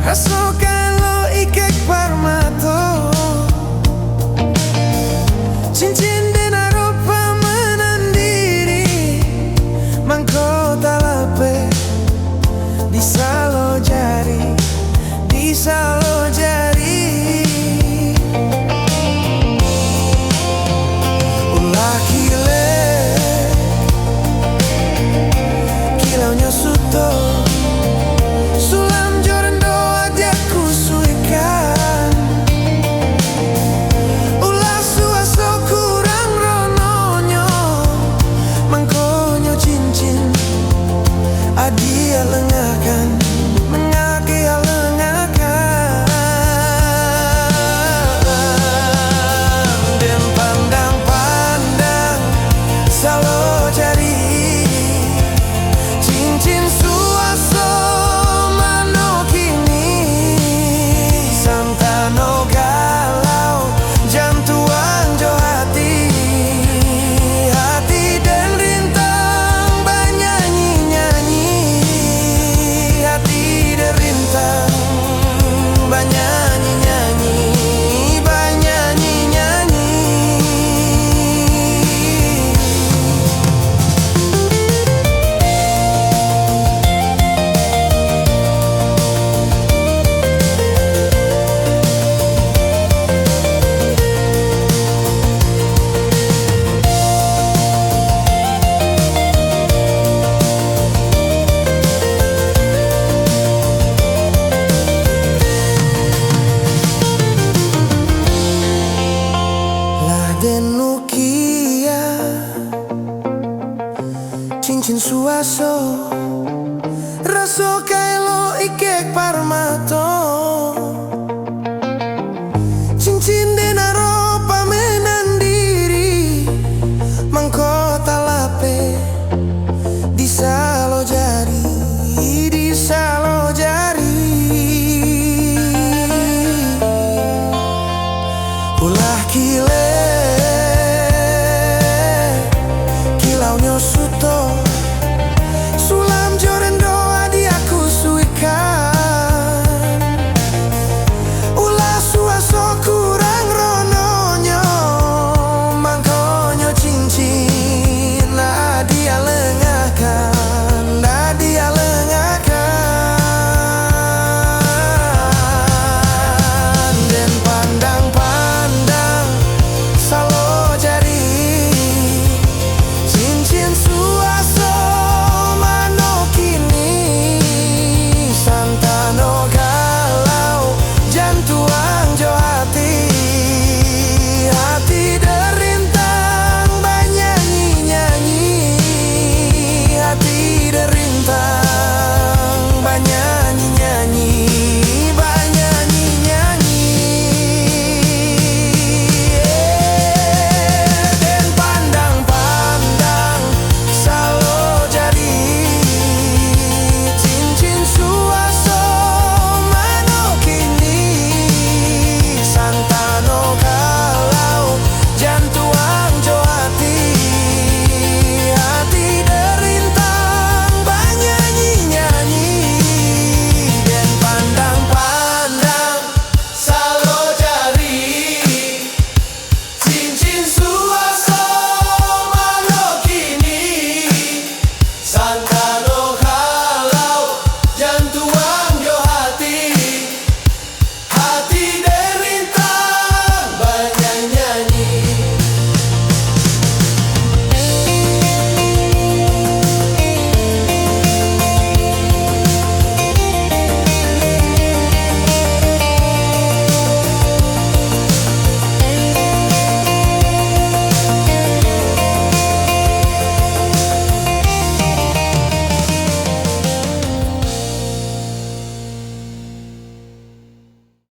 raso kalau ikek parmato. Cincin dena rupa menandiri, mangkota lape di salo jari, di salo jari. Ulah kile kilaunya suto, sulam joran doa diaku suikan. Ulah suaso kurang rononyo, mangkonyo cincin adia lengakan, mengake lengakan. Dan pandang-pandang salo jari, cincin suaso mano kini. Santano galau jantuan jo hati, hati dan rintang banyanyi-nyanyi, hati dan rintang banyanyi-nyanyi, banyanyi-nyanyi. Denukia cincin suaso, raso kaelo ikek parmato.